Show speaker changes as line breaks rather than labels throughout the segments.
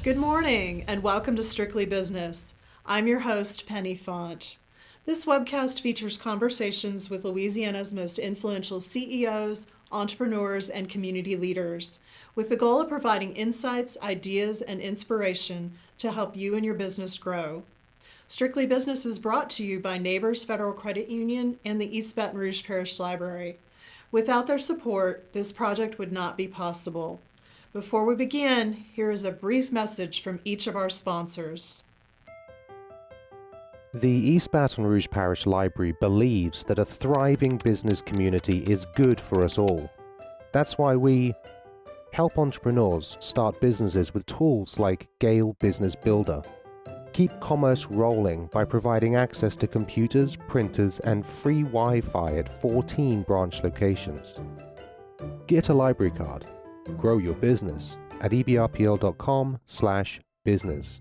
Good morning and welcome to Strictly Business. I'm your host, Penny Font. This webcast features conversations with Louisiana's most influential CEOs, entrepreneurs, and community leaders, with the goal of providing insights, ideas, and inspiration to help you and your business grow. Strictly Business is brought to you by Neighbors Federal Credit Union and the East Baton Rouge Parish Library. Without their support, this project would not be possible. Before we begin, here is a brief message from each of our sponsors.
The East Baton Rouge Parish Library believes that a thriving business community is good for us all. That's why we help entrepreneurs start businesses with tools like Gale Business Builder. Keep commerce rolling by providing access to computers, printers, and free Wi-Fi at 14 branch locations. Get a library card. Grow your business at ebrpl.com/business.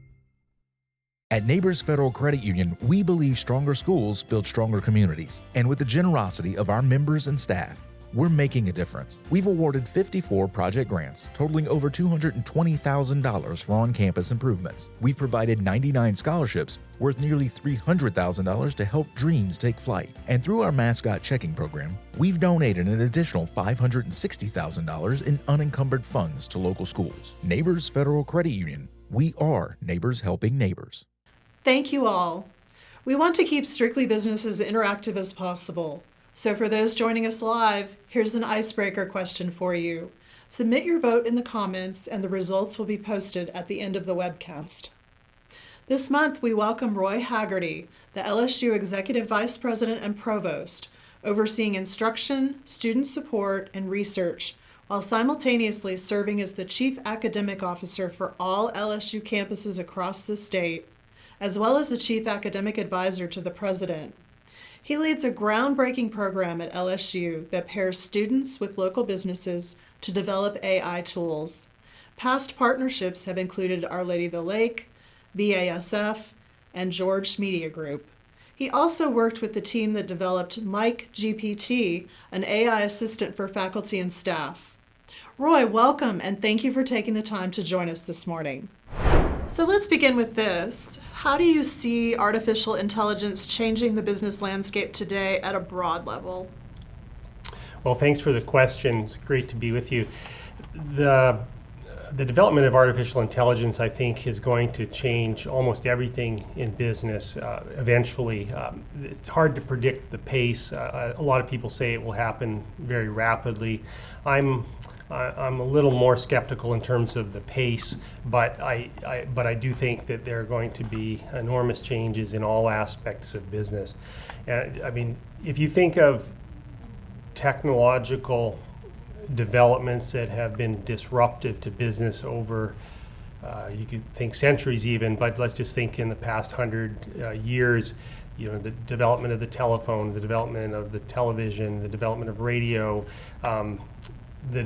At Neighbors Federal Credit Union, we believe stronger schools build stronger communities. And with the generosity of our members and staff, we're making a difference. We've awarded 54 project grants, totaling over $220,000 for on-campus improvements. We've provided 99 scholarships worth nearly $300,000 to help dreams take flight. And through our mascot checking program, we've donated an additional $560,000 in unencumbered funds to local schools. Neighbors Federal Credit Union. We are neighbors helping neighbors.
Thank you all. We want to keep Strictly Business as interactive as possible. So for those joining us live, here's an icebreaker question for you. Submit your vote in the comments and the results will be posted at the end of the webcast. This month, we welcome Roy Haggerty, the LSU Executive Vice President and Provost, overseeing instruction, student support, and research, while simultaneously serving as the Chief Academic Officer for all LSU campuses across the state, as well as the Chief Academic Advisor to the President. He leads a groundbreaking program at LSU that pairs students with local businesses to develop AI tools. Past partnerships have included Our Lady of the Lake, BASF, and George Media Group. He also worked with the team that developed Mike GPT, an AI assistant for faculty and staff. Roy, welcome, and thank you for taking the time to join us this morning. So let's begin with this. How do you see artificial intelligence changing the business landscape today at a broad level?
Well, thanks for the question. It's great to be with you. The development of artificial intelligence, I think, is going to change almost everything in business eventually. It's hard to predict the pace. A lot of people say it will happen very rapidly. I'm a little more skeptical in terms of the pace, but I do think that there are going to be enormous changes in all aspects of business. I mean, if you think of technological developments that have been disruptive to business over, you could think centuries even, but let's just think in the past 100 years, you know, the development of the telephone, the development of the television, the development of radio, the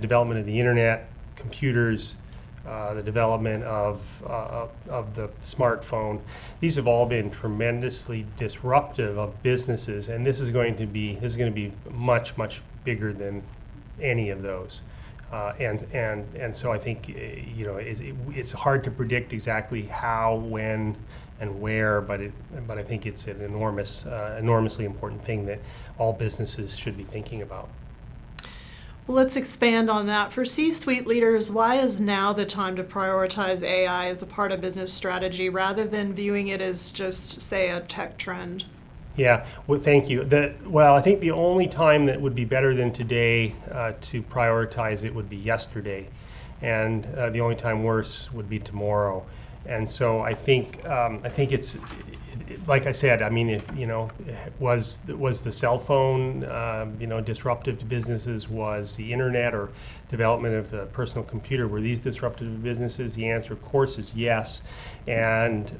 development of the internet, computers, the development of the smartphone. These have all been tremendously disruptive of businesses, and this is going to be much bigger than any of those. And so I think it's hard to predict exactly how, when, and where, but I think it's an enormously important thing that all businesses should be thinking about.
Well, let's expand on that. For C-suite leaders, why is now the time to prioritize AI as a part of business strategy rather than viewing it as just, say, a tech trend?
Yeah, well, thank you. I think the only time that would be better than today to prioritize it would be yesterday, and the only time worse would be tomorrow. And so I think it's, like I said, I mean, was the cell phone disruptive to businesses? Was the internet or development of the personal computer, were these disruptive to businesses? The answer, of course, is yes. And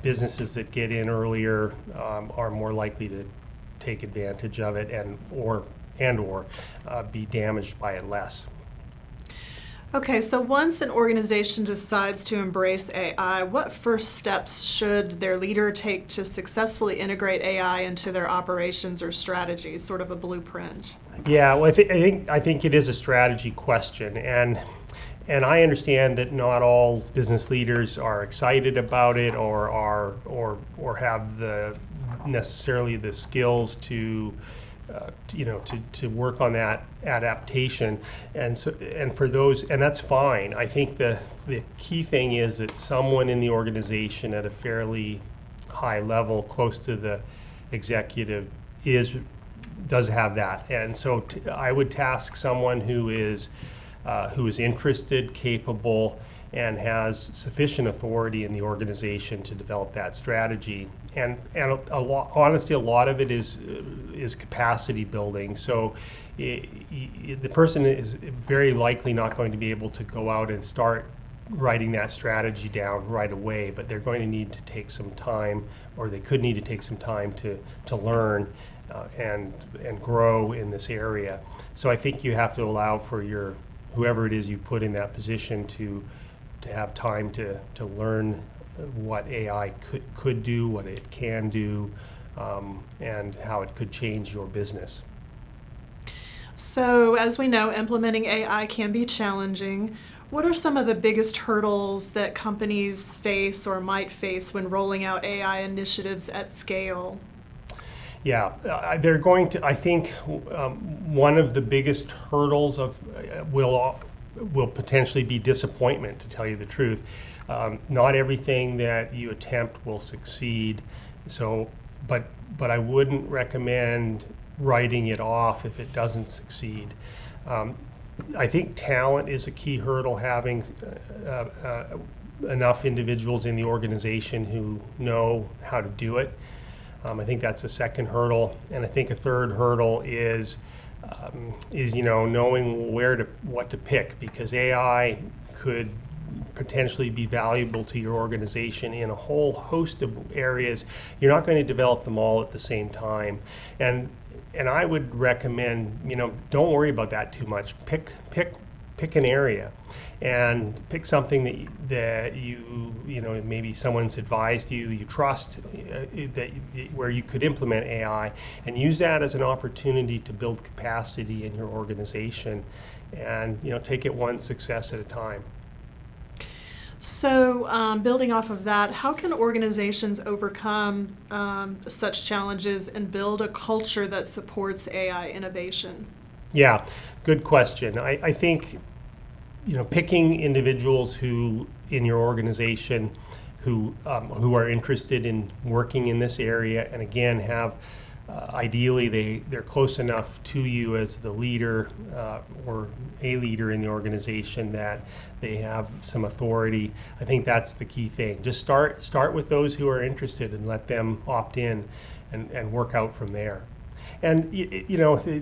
businesses that get in earlier are more likely to take advantage of it and or be damaged by it less.
Okay, so once an organization decides to embrace AI, what first steps should their leader take to successfully integrate AI into their operations or strategies, sort of a blueprint?
Yeah, well, I think it is a strategy question, and And I understand that not all business leaders are excited about it or have the necessarily the skills to to work on that adaptation, and for those, and that's fine. I think the key thing is that someone in the organization at a fairly high level, close to the executive, does have that, and so I would task someone who is interested, capable, and has sufficient authority in the organization to develop that strategy. And honestly, a lot of it is capacity building. So the person is very likely not going to be able to go out and start writing that strategy down right away, but they're going to need to take some time, or they could need to take some time to learn and grow in this area. So I think you have to allow for whoever it is you put in that position to have time to learn what AI could do, what it can do, and how it could change your business.
So, as we know, implementing AI can be challenging. What are some of the biggest hurdles that companies face or might face when rolling out AI initiatives at scale?
Yeah, they're going to. I think one of the biggest hurdles will potentially be disappointment, to tell you the truth. Not everything that you attempt will succeed. So, but I wouldn't recommend writing it off if it doesn't succeed. I think talent is a key hurdle. Having enough individuals in the organization who know how to do it. I think that's a second hurdle, and I think a third hurdle is knowing what to pick, because AI could potentially be valuable to your organization in a whole host of areas. You're not going to develop them all at the same time, and I would recommend don't worry about that too much. Pick an area, and pick something that you maybe someone's advised you trust, where you could implement AI, and use that as an opportunity to build capacity in your organization, and take it one success at a time.
So, building off of that, how can organizations overcome such challenges and build a culture that supports AI innovation?
Yeah, good question. I think picking individuals who in your organization who are interested in working in this area, and again have ideally they're close enough to you as the leader or a leader in the organization that they have some authority. I think that's the key thing. Just start with those who are interested and let them opt in and work out from there. And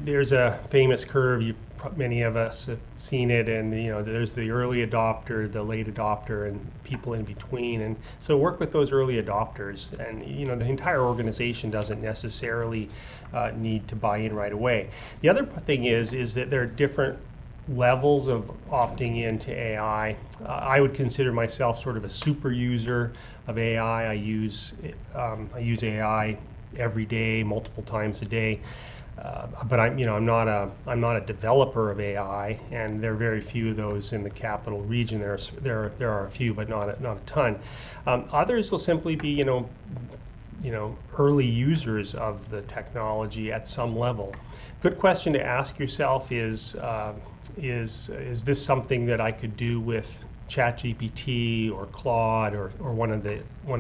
there's a famous curve. Many of us have seen it, and there's the early adopter, the late adopter, and people in between. And so work with those early adopters, and the entire organization doesn't necessarily need to buy in right away. The other thing is that there are different levels of opting into AI. I would consider myself sort of a super user of AI. I use AI every day, multiple times a day. But I'm not a developer of AI, and there are very few of those in the capital region. There are a few, but not a ton. Others will simply be early users of the technology at some level. Good question to ask yourself is this something that I could do with ChatGPT or Claude or one of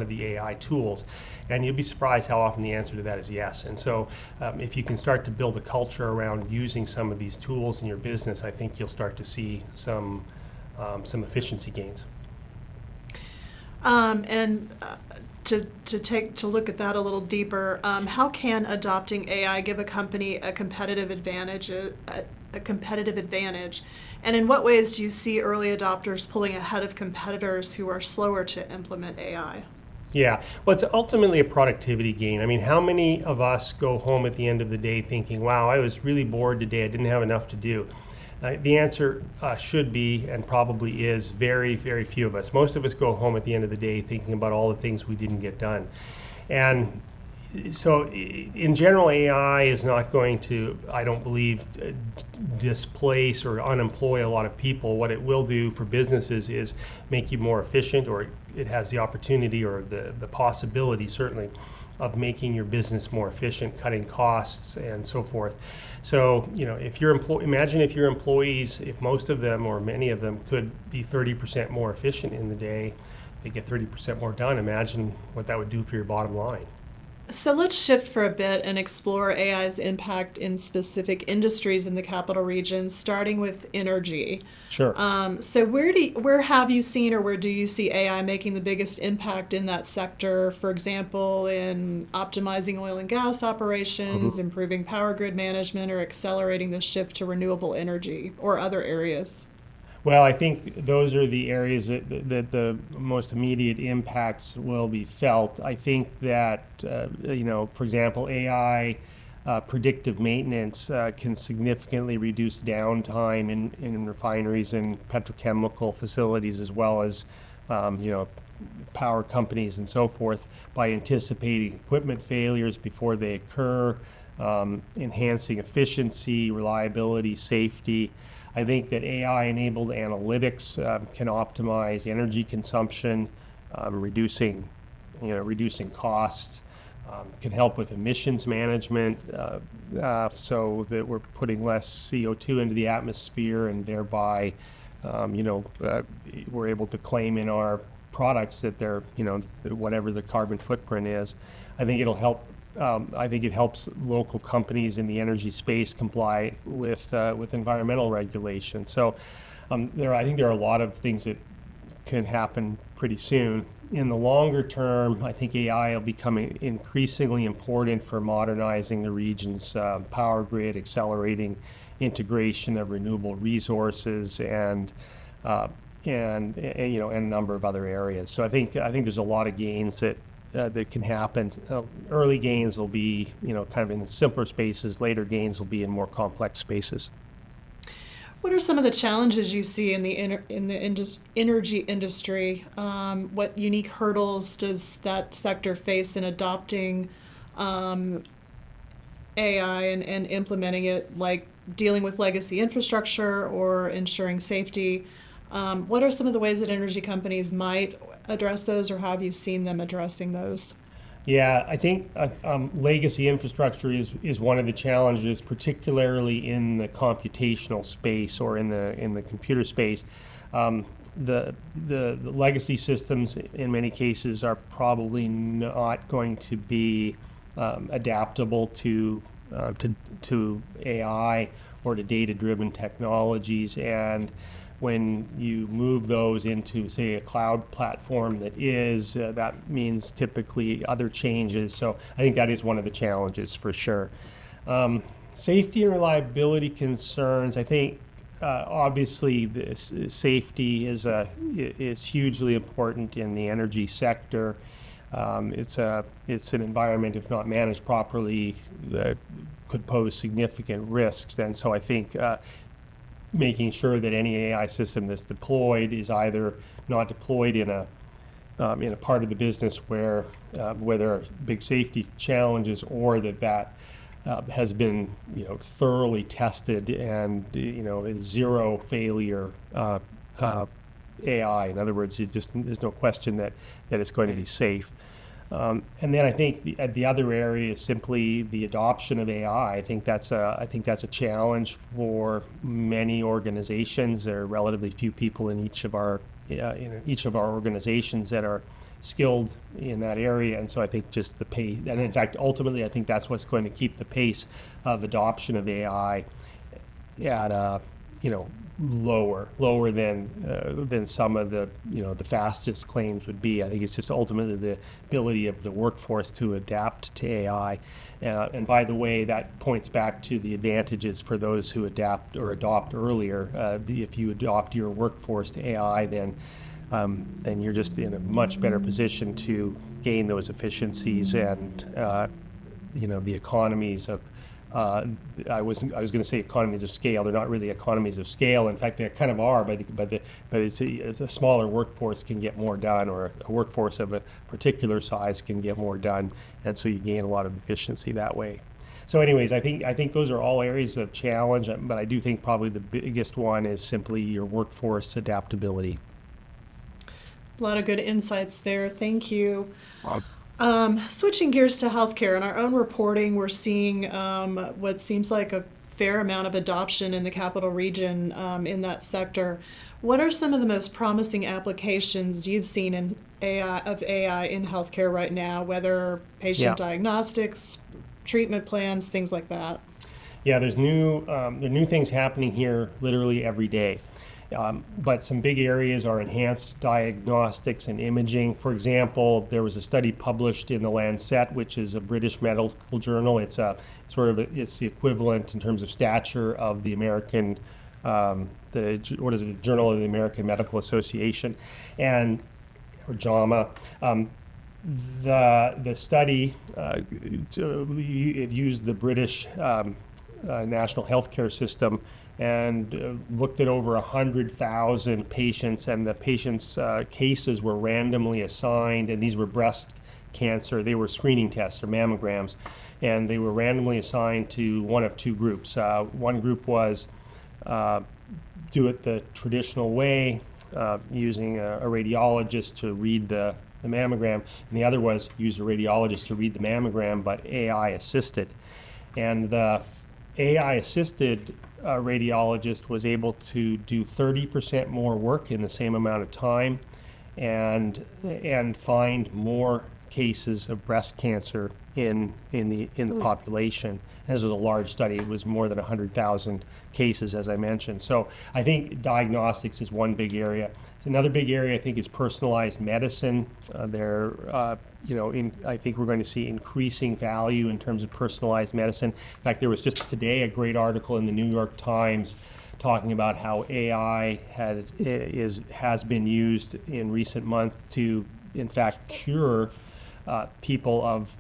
the AI tools? And you'll be surprised how often the answer to that is yes. And so if you can start to build a culture around using some of these tools in your business, I think you'll start to see some efficiency gains.
To look at that a little deeper, how can adopting AI give a company a competitive advantage? And in what ways do you see early adopters pulling ahead of competitors who are slower to implement AI?
Yeah, well, it's ultimately a productivity gain. I mean, how many of us go home at the end of the day thinking, wow, I was really bored today, I didn't have enough to do? The answer should be, and probably is, very, very few of us. Most of us go home at the end of the day thinking about all the things we didn't get done. And In general, AI is not going to, I don't believe, displace or unemploy a lot of people. What it will do for businesses is make you more efficient, or it has the opportunity or the possibility, certainly, of making your business more efficient, cutting costs and so forth. So, if imagine if your employees, if most of them or many of them could be 30% more efficient in the day, they get 30% more done. Imagine what that would do for your bottom line.
So let's shift for a bit and explore AI's impact in specific industries in the capital region, starting with energy.
Sure.
So where have you seen, or where do you see AI making the biggest impact in that sector? For example, in optimizing oil and gas operations, improving power grid management, or accelerating the shift to renewable energy, or other areas?
Well, I think those are the areas that the most immediate impacts will be felt. I think that, for example, AI predictive maintenance can significantly reduce downtime in refineries and petrochemical facilities, as well as, power companies and so forth, by anticipating equipment failures before they occur, enhancing efficiency, reliability, safety. I think that AI-enabled analytics can optimize energy consumption, reducing costs, can help with emissions management, so that we're putting less CO2 into the atmosphere, and thereby, we're able to claim in our products that they're, whatever the carbon footprint is. I think it'll help. I think it helps local companies in the energy space comply with environmental regulations. So I think there are a lot of things that can happen pretty soon. In the longer term, I think AI will become increasingly important for modernizing the region's power grid, accelerating integration of renewable resources, and a number of other areas. So I think there's a lot of gains that can happen. Early gains will be, kind of in the simpler spaces. Later gains will be in more complex spaces.
What are some of the challenges you see in the energy industry? What unique hurdles does that sector face in adopting AI and implementing it, like dealing with legacy infrastructure or ensuring safety? What are some of the ways that energy companies might address those, or have you seen them addressing those?
Yeah, I think legacy infrastructure is one of the challenges, particularly in the computational space or in the computer space. The legacy systems in many cases are probably not going to be adaptable to AI or to data-driven technologies, and when you move those into, say, a cloud platform that means typically other changes. So I think that is one of the challenges for sure. Safety and reliability concerns, I think, obviously this safety is hugely important in the energy sector. It's an environment, if not managed properly, that could pose significant risks. And so I think making sure that any AI system that's deployed is either not deployed in a part of the business where there are big safety challenges, or that has been thoroughly tested and is zero failure AI. In other words, there's no question that it's going to be safe. And then I think the other area is simply the adoption of AI. I think that's a challenge for many organizations. There are relatively few people in each of our organizations that are skilled in that area, and so I think just the pace, and in fact, ultimately, I think that's what's going to keep the pace of adoption of AI at lower than some of the the fastest claims would be. I think it's just ultimately the ability of the workforce to adapt to AI. And by the way, that points back to the advantages for those who adapt or adopt earlier. If you adopt your workforce to AI, then you're just in a much better position to gain those efficiencies and the economies of I was going to say economies of scale. They're not really economies of scale. In fact, they kind of are, but it's a smaller workforce can get more done, or a workforce of a particular size can get more done, and so you gain a lot of efficiency that way. So, anyways, I think those are all areas of challenge, but I do think probably the biggest one is simply your workforce adaptability.
A lot of good insights there. Thank you. Switching gears to healthcare, in our own reporting, we're seeing what seems like a fair amount of adoption in the capital region in that sector. What are some of the most promising applications you've seen in AI in healthcare right now, whether patient diagnostics, treatment plans, things like that?
Yeah, there are new things happening here literally every day. But some big areas are enhanced diagnostics and imaging. For example, there was a study published in the Lancet, which is a British medical journal. It's it's the equivalent in terms of stature of the American, the Journal of the American Medical Association, or JAMA. The study it used the British national healthcare system and looked at over 100,000 patients, and the patients' cases were randomly assigned, and these were breast cancer. They were screening tests or mammograms, and they were randomly assigned to one of two groups. One group was do it the traditional way, using a radiologist to read the mammogram, and the other was use a radiologist to read the mammogram, but AI assisted. And the AI assisted radiologist was able to do 30% more work in the same amount of time, and find more cases of breast cancer in the population. And this was a large study. It was more than 100,000 cases, as I mentioned. So I think diagnostics is one big area. Another big area, I think, is personalized medicine. I think we're going to see increasing value in terms of personalized medicine. In fact, there was just today a great article in the New York Times talking about how AI has been used in recent months to, in fact, cure people of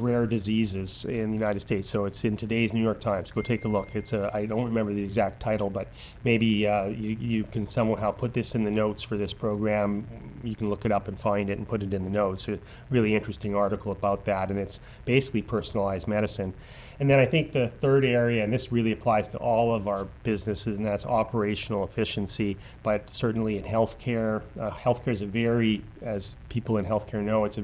rare diseases in the United States. So it's in today's New York Times. Go take a look. I don't remember the exact title, but maybe you can somehow put this in the notes for this program. You can look it up and find it and put it in the notes. A really interesting article about that, and it's basically personalized medicine. And then I think the third area, and this really applies to all of our businesses, and that's operational efficiency, but certainly in healthcare. Healthcare is as people in healthcare know, it's a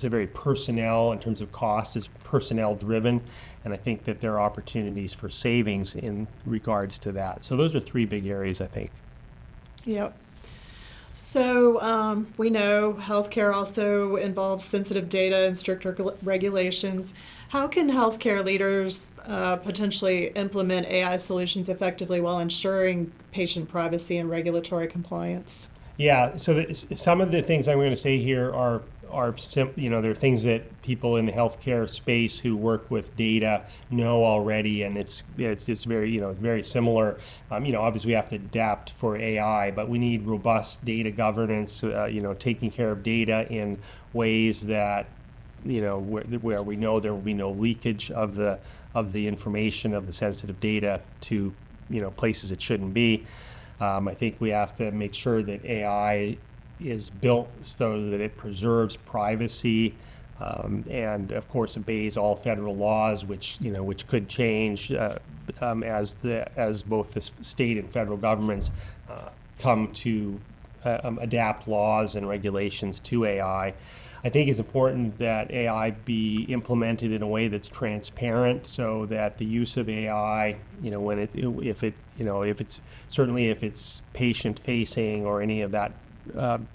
very personnel, in terms of cost, is personnel driven, and I think that there are opportunities for savings in regards to that. So those are three big areas, I think.
Yep. So we know healthcare also involves sensitive data and strict regulations. How can healthcare leaders potentially implement AI solutions effectively while ensuring patient privacy and regulatory compliance?
Yeah, so some of the things I'm going to say here are they're things that people in the healthcare space who work with data know already, and it's very very similar. Obviously we have to adapt for AI, but we need robust data governance. Taking care of data in ways that where we know there will be no leakage of the information, of the sensitive data, to places it shouldn't be. I think we have to make sure that AI is built so that it preserves privacy, and of course obeys all federal laws, which could change as both the state and federal governments come to adapt laws and regulations to AI. I think it's important that AI be implemented in a way that's transparent, so that the use of AI, if it's patient facing or any of that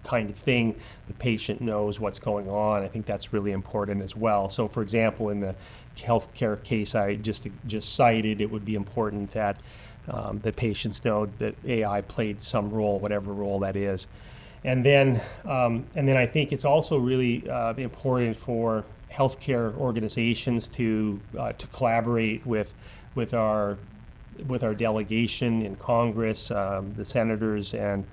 kind of thing, the patient knows what's going on. I think that's really important as well. So, for example, in the healthcare case I just cited, it would be important that the patients know that AI played some role, whatever role that is. And then I think it's also really important for healthcare organizations to collaborate with our with our delegation in Congress, the senators and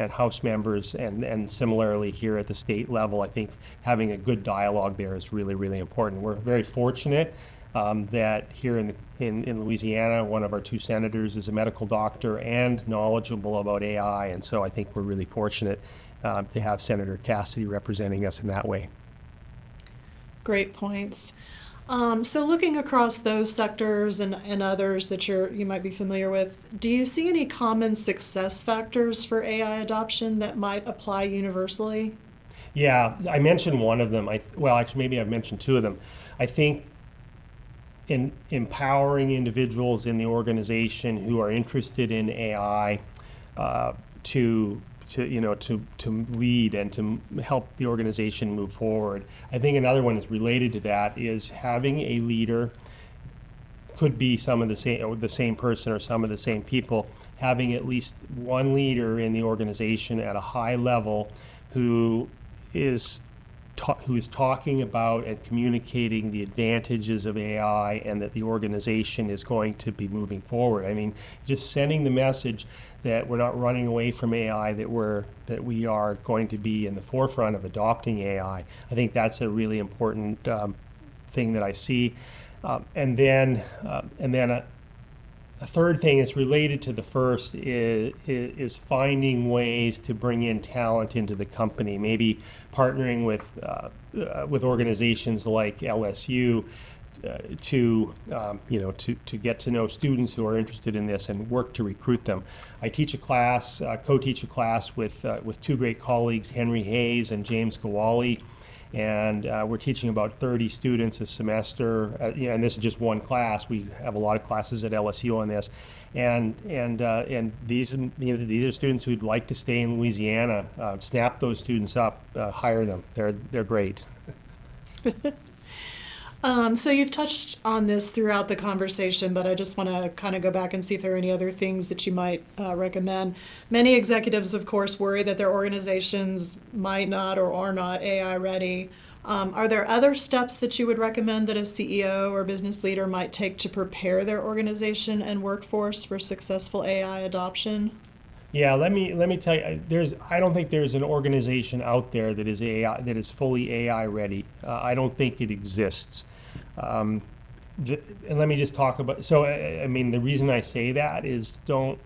House members, and similarly here at the state level. I think having a good dialogue there is really, really important. We're very fortunate that here in Louisiana, one of our two senators is a medical doctor and knowledgeable about AI, and so I think we're really fortunate to have Senator Cassidy representing us in that way.
Great points. So looking across those sectors and others that you might be familiar with, do you see any common success factors for AI adoption that might apply universally?
Yeah, I mentioned one of them. Well, actually, maybe I've mentioned two of them. I think in empowering individuals in the organization who are interested in AI to lead and to help the organization move forward. I think another one is related to that is having a leader, could be some of the same person or some of the same people, having at least one leader in the organization at a high level who is talking about and communicating the advantages of AI and that the organization is going to be moving forward. I mean, just sending the message that we're not running away from AI, that we are going to be in the forefront of adopting AI. I think that's a really important thing that I see. And then a third thing is related to the first is finding ways to bring in talent into the company, maybe partnering with organizations like LSU to get to know students who are interested in this and work to recruit them. I teach a class, co-teach a class with two great colleagues, Henry Hayes and James Gawali. And we're teaching about 30 students a semester, and this is just one class. We have a lot of classes at LSU on this, and these are students who'd like to stay in Louisiana. Snap those students up, hire them. They're great.
So you've touched on this throughout the conversation, but I just want to kind of go back and see if there are any other things that you might recommend. Many executives, of course, worry that their organizations might not or are not AI ready. Are there other steps that you would recommend that a CEO or business leader might take to prepare their organization and workforce for successful AI adoption?
Yeah, let me tell you. I don't think there's an organization out there that is fully AI ready. I don't think it exists. And let me just talk about. So I mean, the reason I say that is don't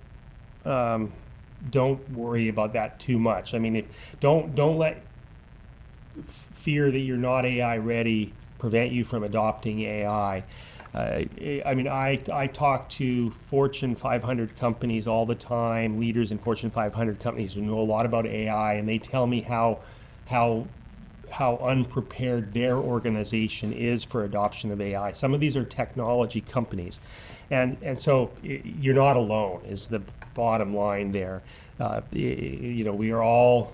worry about that too much. I mean, don't let fear that you're not AI ready prevent you from adopting AI. I mean, I talk to Fortune 500 companies all the time, leaders in Fortune 500 companies who know a lot about AI, and they tell me how unprepared their organization is for adoption of AI. Some of these are technology companies, and so you're not alone is the bottom line there. We are all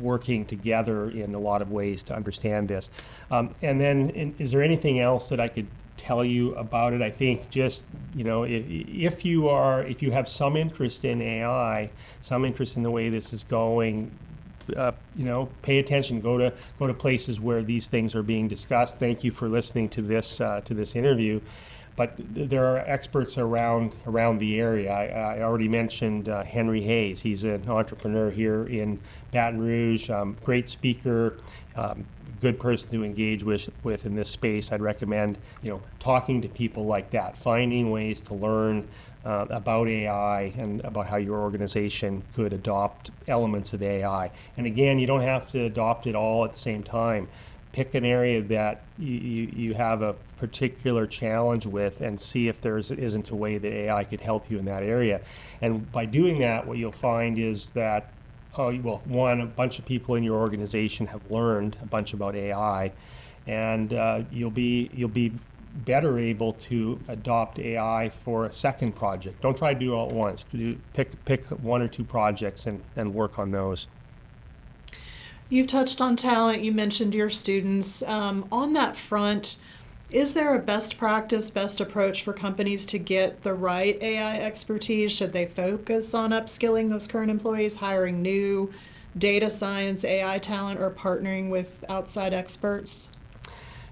working together in a lot of ways to understand this. And then, is there anything else that I could tell you about it? I think just, if you have some interest in AI, some interest in the way this is going, pay attention. Go to places where these things are being discussed. Thank you for listening to this interview. But there are experts around the area. I already mentioned Henry Hayes. He's an entrepreneur here in Baton Rouge. Great speaker. Good person to engage with in this space. I'd recommend talking to people like that, finding ways to learn about AI and about how your organization could adopt elements of AI. And again, you don't have to adopt it all at the same time. Pick an area that you have a particular challenge with and see if there isn't a way that AI could help you in that area. And by doing that, what you'll find is that a bunch of people in your organization have learned a bunch about AI, and you'll be better able to adopt AI for a second project. Don't try to do it all at once. Pick one or two projects and work on those.
You've touched on talent. You mentioned your students. On that front, is there a best practice, best approach for companies to get the right AI expertise? Should they focus on upskilling those current employees, hiring new data science, AI talent, or partnering with outside experts?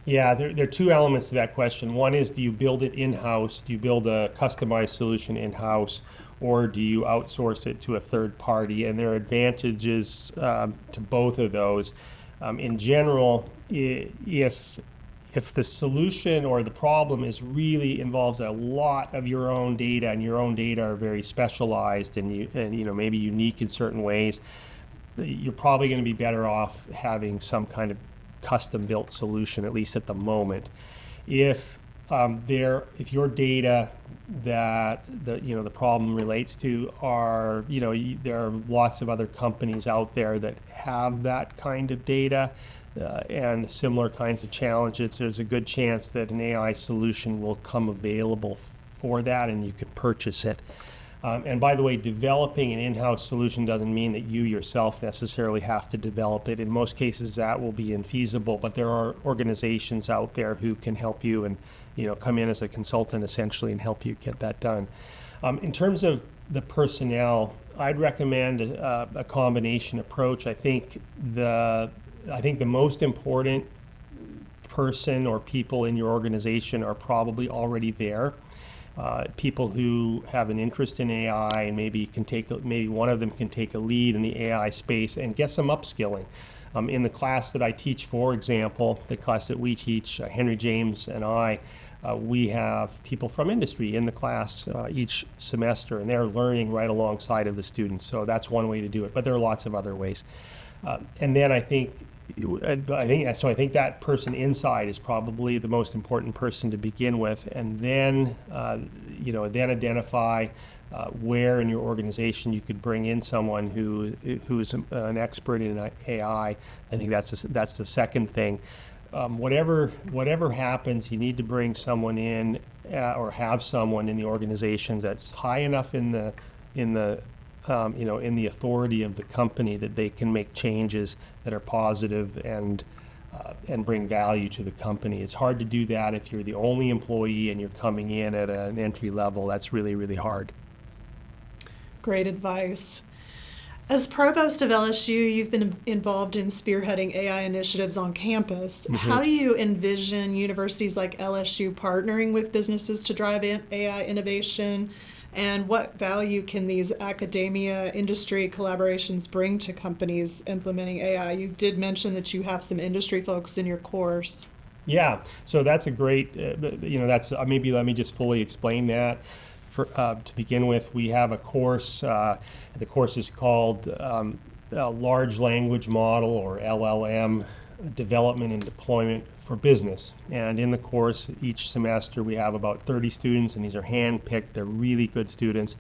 Yeah, there are two elements to that question. One is, do you build it in-house? Do you build a customized solution in-house, or do you outsource it to a third party? And there are advantages to both of those. In general, if the solution or the problem is really involves a lot of your own data, and your own data are very specialized and maybe unique in certain ways, you're probably going to be better off having some kind of custom built solution, at least at the moment. If if your data that the problem relates to are, there are lots of other companies out there that have that kind of data and similar kinds of challenges, there's a good chance that an AI solution will come available for that, and you can purchase it. And by the way, developing an in-house solution doesn't mean that you yourself necessarily have to develop it. In most cases, that will be infeasible, but there are organizations out there who can help you and come in as a consultant essentially and help you get that done. In terms of the personnel, I'd recommend a combination approach. I think the most important person or people in your organization are probably already there. People who have an interest in AI and maybe one of them can take a lead in the AI space and get some upskilling. In the class that I teach, for example, the class that we teach, Henry James and I, we have people from industry in the class each semester, and they're learning right alongside of the students. So that's one way to do it, but there are lots of other ways. And then I think that person inside is probably the most important person to begin with, and then then identify where in your organization you could bring in someone who's an expert in AI. I think that's the second thing. Whatever happens, you need to bring someone in or have someone in the organization that's high enough in the authority of the company that they can make changes that are positive and bring value to the company. It's hard to do that if you're the only employee and you're coming in at an entry level. That's really, really hard.
Great advice. As provost of LSU, you've been involved in spearheading AI initiatives on campus. Mm-hmm. How do you envision universities like LSU partnering with businesses to drive AI innovation? And what value can these academia industry collaborations bring to companies implementing AI? You did mention that you have some industry folks in your course.
Yeah, so that's a great, maybe let me just fully explain that. To begin with, we have a course. The course is called Large Language Model, or LLM, Development and Deployment for Business. And in the course, each semester we have about 30 students, and these are hand-picked. They're really good students.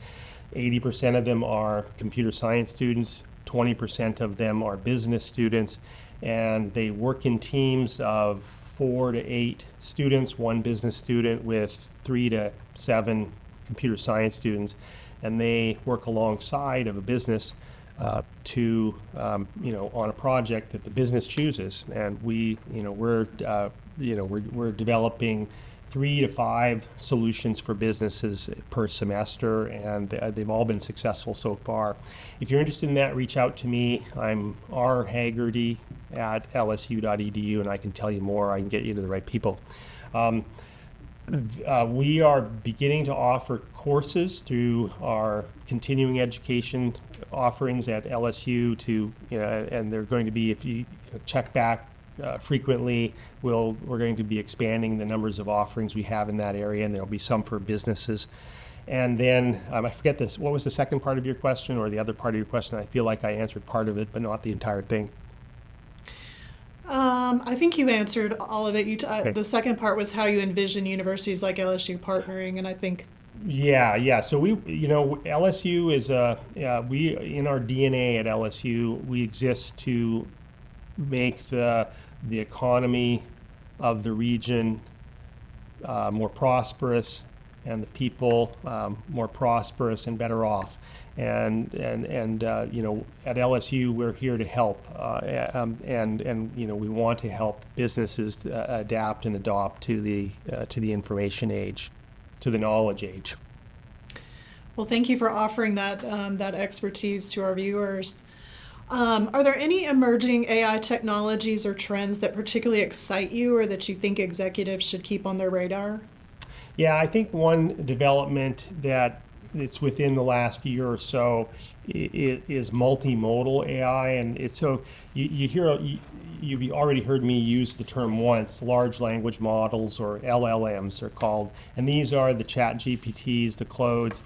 80% of them are computer science students, 20% of them are business students, and they work in teams of 4 to 8 students, one business student with 3 to 7 computer science students, and they work alongside of a business on a project that the business chooses. And we're developing 3 to 5 solutions for businesses per semester, and they've all been successful so far. If you're interested in that, reach out to me. I'm Haggerty at LSU.edu, and I can tell you more. I can get you to the right people. We are beginning to offer courses through our continuing education offerings at LSU and they're going to be, if you check back frequently, we're going to be expanding the numbers of offerings we have in that area, and there'll be some for businesses. And then I forget this. What was the second part of your question, or the other part of your question? I feel like I answered part of it, but not the entire thing.
I think you answered all of it.
Okay.
The second part was how you envision universities like LSU partnering, and I think.
Yeah. So LSU is in our DNA at LSU, we exist to make the economy of the region more prosperous, and the people more prosperous and better off. And at LSU, we're here to help, and we want to help businesses adapt and adopt to the information age, to the knowledge age.
Well, thank you for offering that expertise to our viewers. Are there any emerging AI technologies or trends that particularly excite you or that you think executives should keep on their radar?
Yeah, I think one development that it's within the last year or so is multimodal AI, and it's so you've already heard me use the term once, large language models, or LLMs they're called, and these are the Chat GPTs, the Claudes.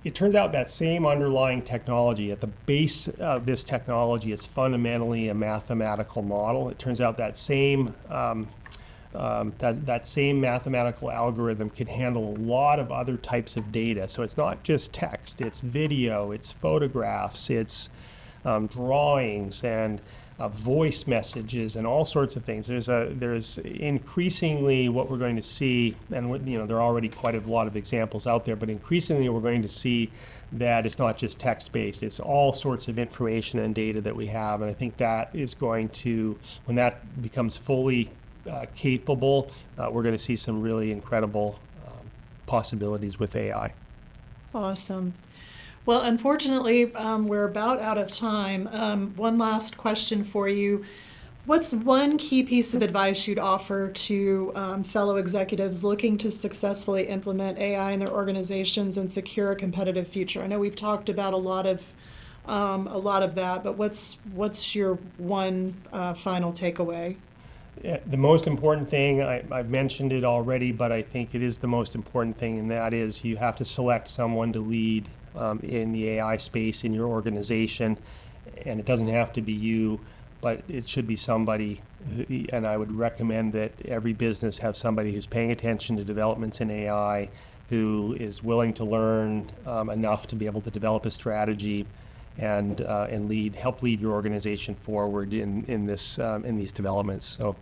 It turns out that same underlying technology, at the base of this technology, is fundamentally a mathematical model. It turns out that same mathematical algorithm can handle a lot of other types of data. So it's not just text, it's video, it's photographs, it's drawings, and voice messages, and all sorts of things. There's increasingly what we're going to see, and there are already quite a lot of examples out there, but increasingly we're going to see that it's not just text-based, it's all sorts of information and data that we have. And I think that is going to, when that becomes fully capable, we're going to see some really incredible possibilities with AI.
Awesome. Well, unfortunately, we're about out of time. One last question for you. What's one key piece of advice you'd offer to fellow executives looking to successfully implement AI in their organizations and secure a competitive future? I know we've talked about a lot of that, but what's your one final takeaway?
The most important thing, I've mentioned it already, but I think it is the most important thing, and that is you have to select someone to lead in the AI space in your organization. And it doesn't have to be you, but it should be somebody, and I would recommend that every business have somebody who's paying attention to developments in AI, who is willing to learn enough to be able to develop a strategy and help lead your organization forward in these developments. So,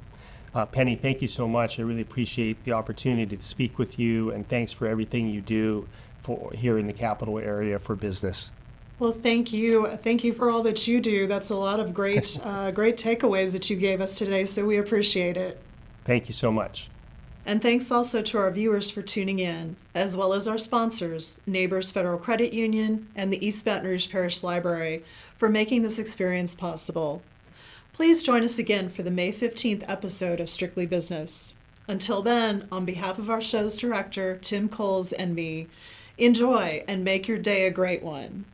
Penny, thank you so much. I really appreciate the opportunity to speak with you, and thanks for everything you do here in the capital area for business.
Well, thank you. Thank you for all that you do. That's a lot of great takeaways that you gave us today, so we appreciate it.
Thank you so much.
And thanks also to our viewers for tuning in, as well as our sponsors, Neighbors Federal Credit Union and the East Baton Rouge Parish Library, for making this experience possible. Please join us again for the May 15th episode of Strictly Business. Until then, on behalf of our show's director, Tim Coles, and me, enjoy and make your day a great one.